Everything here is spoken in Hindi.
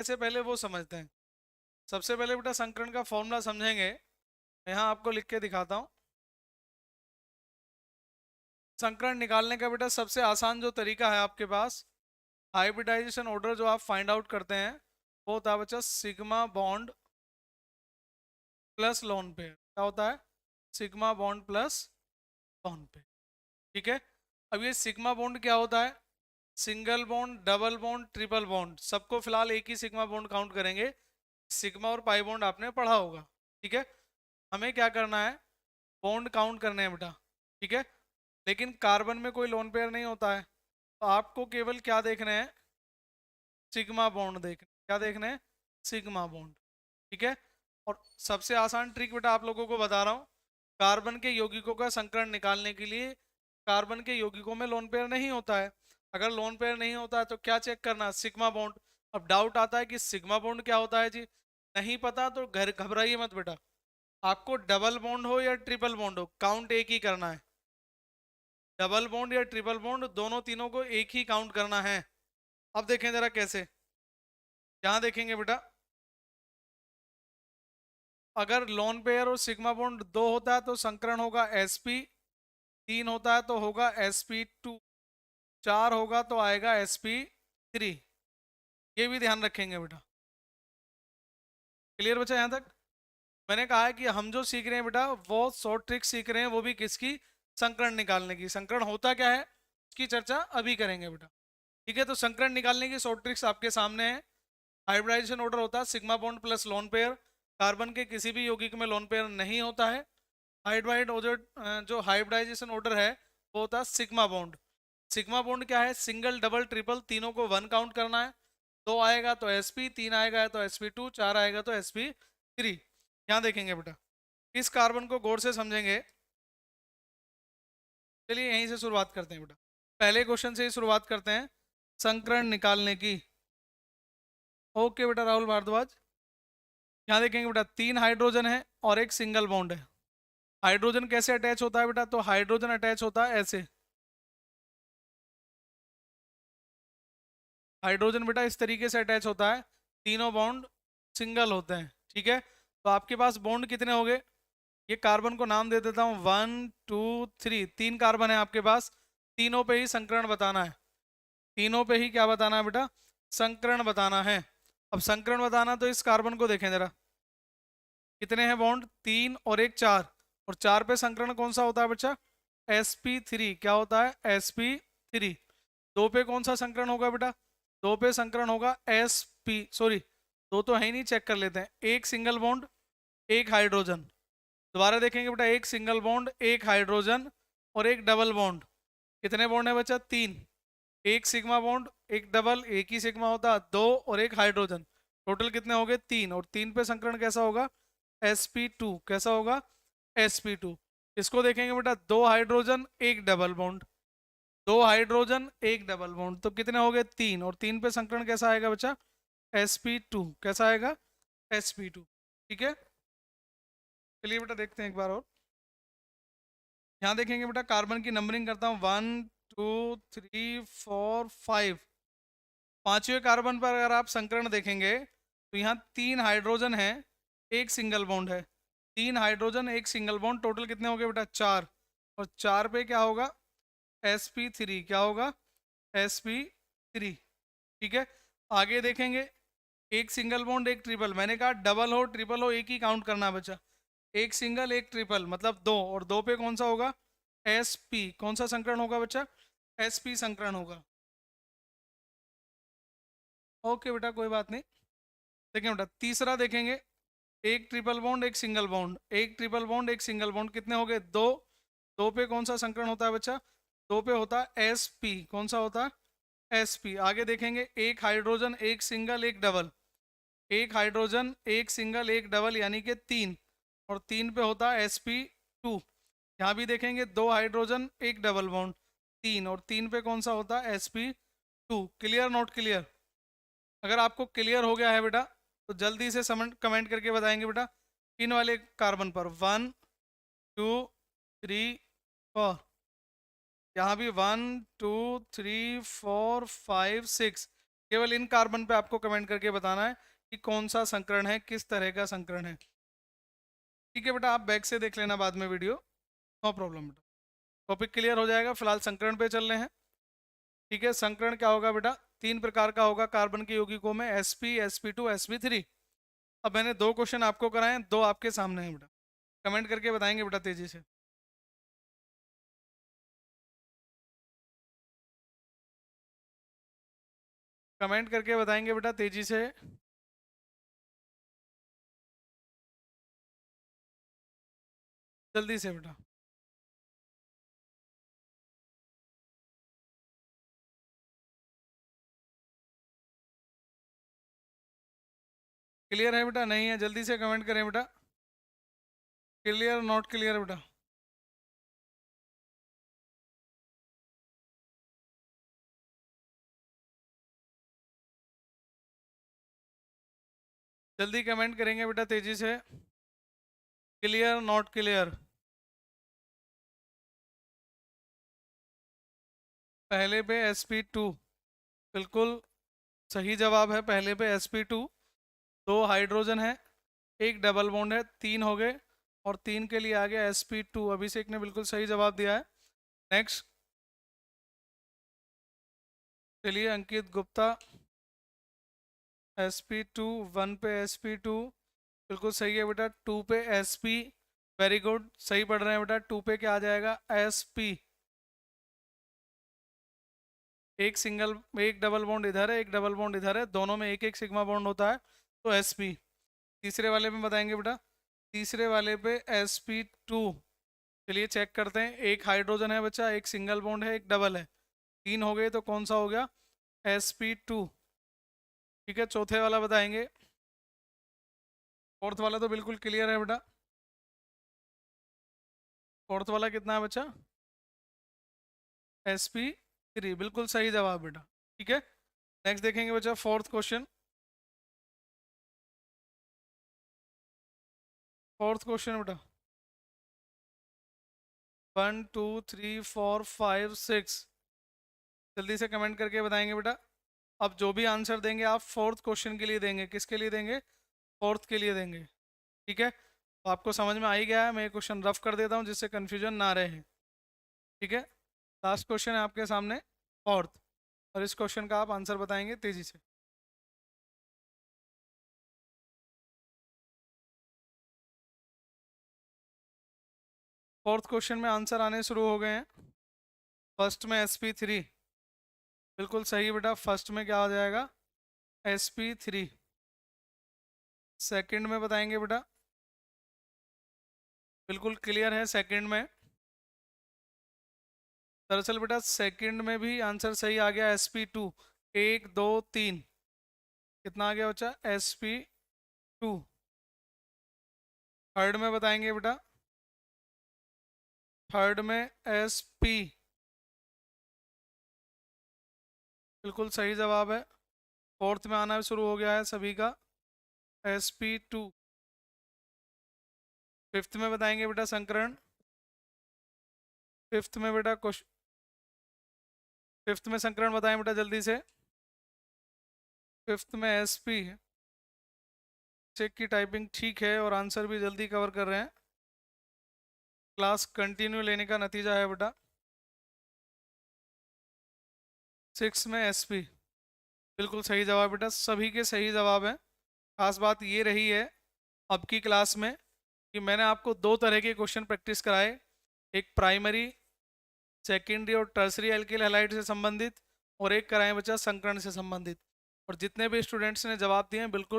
कैसे पहले वो समझते हैं। सबसे पहले बेटा संकरण का फॉर्मूला समझेंगे। यहाँ आपको लिख के दिखाता हूँ। संकरण निकालने का बेटा सबसे आसान जो तरीका है आपके पास, हाइब्रिडाइजेशन ऑर्डर जो आप फाइंड आउट करते हैं वो होता है बच्चा sigma bond plus lone pair. क्या होता है? Sigma bond plus lone pair. ठीक है। अब ये सिग्मा बॉन्ड क्या होता है? Single bond, double bond, triple bond, सबको फिलहाल एक ही सिग्मा बॉन्ड काउंट करेंगे। सिग्मा और पाई बॉन्ड आपने पढ़ा होगा। ठीक है। हमें क्या करना है? बॉन्ड काउंट करने हैं बेटा। ठीक है। लेकिन कार्बन में कोई लोन पेयर नहीं होता है, तो आपको केवल क्या देखना है? सिग्मा बॉन्ड देखना। क्या देखना है? Sigma bond. ठीक है। और सबसे आसान ट्रिक बेटा आप लोगों को बता रहा हूँ। कार्बन के यौगिकों का संकरण निकालने के लिए कार्बन के यौगिकों में लोन पेयर नहीं होता है। अगर लोन पेयर नहीं होता है तो क्या चेक करना? Sigma bond. अब डाउट आता है कि सिग्मा बॉन्ड क्या होता है जी, नहीं पता तो घर घबराइए मत बेटा। आपको डबल बॉन्ड हो या ट्रिपल बॉन्ड हो, काउंट एक ही करना है। डबल बॉन्ड या ट्रिपल बॉन्ड दोनों तीनों को एक ही काउंट करना है। अब देखें जरा कैसे। यहां देखेंगे बेटा, अगर लोन पेयर और सिग्मा बॉन्ड 2 होता है तो संकरण होगा sp, 3 होता है तो होगा sp2, 4 होगा तो आएगा sp3। ये भी ध्यान रखेंगे बेटा। क्लियर बचा यहां तक? मैंने कहा है कि हम जो सीख रहे हैं बेटा वो शॉर्ट ट्रिक सीख रहे हैं, वो भी किसकी? संकरण निकालने की। संकरण होता क्या है उसकी चर्चा अभी करेंगे बेटा। ठीक है। तो संकरण निकालने की शॉर्ट ट्रिक्स आपके सामने है। हाइब्रिडाइजेशन ऑर्डर होता है sigma bond plus lone pair. Carbon के किसी भी यौगिक में लोन पेयर नहीं होता है। हाइब्रिड ऑर्डर जो हाइब्रिडाइजेशन ऑर्डर है वो होता है सिग्मा बॉन्ड। सिग्मा बॉन्ड क्या है? सिंगल, डबल, ट्रिपल तीनों को 1 काउंट करना है। 2 आएगा तो sp, 3 आएगा तो sp2, 4 आएगा तो sp3। यहाँ देखेंगे बेटा, इस कार्बन को गौर से समझेंगे। चलिए यहीं से शुरुआत करते हैं बेटा। पहले क्वेश्चन से ही शुरुआत करते हैं संकरण निकालने की। ओके बेटा राहुल भारद्वाज। यहाँ देखेंगे बेटा 3 हाइड्रोजन है और एक सिंगल बॉन्ड है। हाइड्रोजन कैसे अटैच होता है बेटा? तो हाइड्रोजन अटैच होता है ऐसे। हाइड्रोजन बेटा इस तरीके से अटैच होता है, तीनों बॉन्ड सिंगल होते हैं। ठीक है। तो आपके पास बॉन्ड कितने हो गए? ये कार्बन को नाम दे देता हूँ 1 2 3। 3 कार्बन है आपके पास। तीनों पे ही संकरण बताना है। तीनों पे ही क्या बताना है बेटा? संकरण बताना है। अब संकरण बताना तो इस कार्बन को देखें जरा, कितने हैं बॉन्ड? 3 और एक 4। और 4 पे संकरण कौन सा होता है बच्चा? sp3। क्या होता है? sp3। 2 पे कौन सा संकरण होगा बेटा? 2 पे संकरण होगा sp, सॉरी 2 तो है ही नहीं, चेक कर लेते हैं। एक सिंगल बॉन्ड, एक हाइड्रोजन। दोबारा देखेंगे बेटा, एक सिंगल बॉन्ड, एक हाइड्रोजन और एक डबल बॉन्ड। कितने बॉन्ड है बच्चा? 3। एक सिग्मा बॉन्ड, एक डबल, एक ही सिग्मा होता 2 और एक हाइड्रोजन। टोटल कितने हो गए? 3। और 3 पे संकरण कैसा होगा? sp2। कैसा होगा? sp2। इसको देखेंगे बेटा, 2 हाइड्रोजन एक डबल बॉन्ड, 2 हाइड्रोजन एक डबल बॉन्ड, तो कितने हो गए? 3। और 3 पे संकरण कैसा आएगा बच्चा? sp2। कैसा आएगा? sp2। ठीक है। चलिए बेटा देखते हैं एक बार और। यहाँ देखेंगे बेटा, कार्बन की नंबरिंग करता हूँ 1 2 3 4 5। पांचवें कार्बन पर अगर आप संकरण देखेंगे तो यहाँ 3 हाइड्रोजन है, एक सिंगल बॉन्ड है। 3 हाइड्रोजन एक सिंगल बॉन्ड, टोटल कितने हो गए बेटा? 4। और 4 पे क्या होगा? sp3। क्या होगा? sp3। ठीक है। आगे देखेंगे, एक सिंगल बॉन्ड एक ट्रिपल। मैंने कहा डबल हो ट्रिपल हो एक ही काउंट करना बचा। एक सिंगल एक ट्रिपल मतलब 2। और 2 पे कौन सा होगा? sp। कौन सा संकरण होगा बच्चा? sp संकरण होगा। ओके बेटा कोई बात नहीं। देखें बेटा तीसरा देखेंगे, एक ट्रिपल बॉन्ड एक सिंगल बॉन्ड, एक ट्रिपल बॉन्ड एक सिंगल बॉन्ड, कितने हो गए? 2। 2 पे कौन सा संकरण होता है बच्चा? 2 पे होता है sp। कौन सा होता है? sp। आगे देखेंगे, एक हाइड्रोजन एक सिंगल एक डबल, एक हाइड्रोजन एक सिंगल एक डबल यानी कि 3। और 3 पे होता है sp2। यहाँ भी देखेंगे, 2 हाइड्रोजन एक डबल बॉन्ड, 3। और 3 पे कौन सा होता है? sp2। Clear not clear? अगर आपको क्लियर हो गया है बेटा तो जल्दी से कमेंट करके बताएंगे बेटा। इन वाले कार्बन पर 1 2 3 4, यहाँ भी 1 2 3 4 5 6। केवल इन कार्बन पे आपको कमेंट करके बताना है कि कौन सा संकरण है, किस तरह का संकरण है। ठीक है बेटा, आप बैक से देख लेना बाद में वीडियो, नो प्रॉब्लम बेटा। टॉपिक क्लियर हो जाएगा, फिलहाल संकरण पे चल रहे हैं। ठीक है, संकरण क्या होगा बेटा, 3 प्रकार का होगा कार्बन के यौगिकों में, sp, sp2, sp3। अब मैंने 2 क्वेश्चन आपको कराए हैं, 2 आपके सामने हैं बेटा, कमेंट करके बताएंगे बेटा तेजी से। कमेंट करके बताएंगे बेटा तेजी से। जल्दी से बेटा। क्लियर है बेटा, नहीं है, जल्दी से कमेंट करें बेटा। क्लियर, नॉट क्लियर बेटा। जल्दी कमेंट करेंगे बेटा तेजी से। Clear, not clear. पहले पे sp2, बिल्कुल सही जवाब है। पहले पे sp2, 2 हाइड्रोजन है, एक डबल बॉन्ड है, 3 हो गए, और 3 के लिए आ गया sp2। अभिषेक ने बिल्कुल सही जवाब दिया है। नेक्स्ट, चलिए अंकित गुप्ता, sp2, 1 पे sp2, बिल्कुल सही है बेटा। 2 पे sp, वेरी गुड, सही पढ़ रहे हैं बेटा। 2 पे क्या आ जाएगा, sp। एक सिंगल, एक डबल बॉन्ड इधर है, एक डबल बॉन्ड इधर है, दोनों में एक एक सिग्मा बॉन्ड होता है, तो sp। तीसरे वाले में बताएंगे बेटा, तीसरे वाले पे sp2। चलिए चेक करते हैं, एक हाइड्रोजन है बच्चा, एक सिंगल बॉन्ड है, एक डबल है, 3 हो गए, तो कौन सा हो गया, sp2। ठीक है, चौथे वाला बताएंगे। फोर्थ वाला तो बिल्कुल क्लियर है बेटा। फोर्थ वाला कितना है बच्चा, sp3, बिल्कुल सही जवाब बेटा। ठीक है, नेक्स्ट देखेंगे बच्चा, फोर्थ क्वेश्चन। फोर्थ क्वेश्चन बेटा, 1 2 3 4 5 6, जल्दी से कमेंट करके बताएंगे बेटा। अब जो भी आंसर देंगे आप फोर्थ क्वेश्चन के लिए देंगे, किसके लिए देंगे, फोर्थ के लिए देंगे। ठीक है, तो आपको समझ में आ ही गया है, मैं क्वेश्चन रफ कर देता हूँ जिससे कन्फ्यूजन ना रहे। ठीक है, लास्ट क्वेश्चन है आपके सामने, फोर्थ, और इस क्वेश्चन का आप आंसर बताएंगे तेजी से। फोर्थ क्वेश्चन में आंसर आने शुरू हो गए हैं। फर्स्ट में sp3, बिल्कुल सही बेटा, फर्स्ट में क्या आ जाएगा, sp3। सेकंड में बताएंगे बेटा, बिल्कुल क्लियर है, सेकंड में। दरअसल बेटा सेकंड में भी आंसर सही आ गया, sp2, 1 2 3, कितना आ गया बच्चा, sp2। थर्ड में बताएंगे बेटा, थर्ड में sp, बिल्कुल सही जवाब है। फोर्थ में आना शुरू हो गया है सभी का, sp2। फिफ्थ में बताएंगे बेटा संकरण। फिफ्थ में बेटा क्वेश्चन, फिफ्थ में संकरण बताएं बेटा जल्दी से। फिफ्थ में sp, चेक की टाइपिंग ठीक है और आंसर भी जल्दी कवर कर रहे हैं, क्लास कंटिन्यू लेने का नतीजा है बेटा। सिक्स में sp, बिल्कुल सही जवाब बेटा, सभी के सही जवाब हैं। खास बात ये रही है अब की क्लास में कि मैंने आपको 2 तरह के क्वेश्चन प्रैक्टिस कराए, एक प्राइमरी, सेकेंडरी और टर्सरी एल्किल हैलाइड से संबंधित, और एक कराए बच्चा संकरण से संबंधित। और जितने भी स्टूडेंट्स ने जवाब दिए हैं बिल्कुल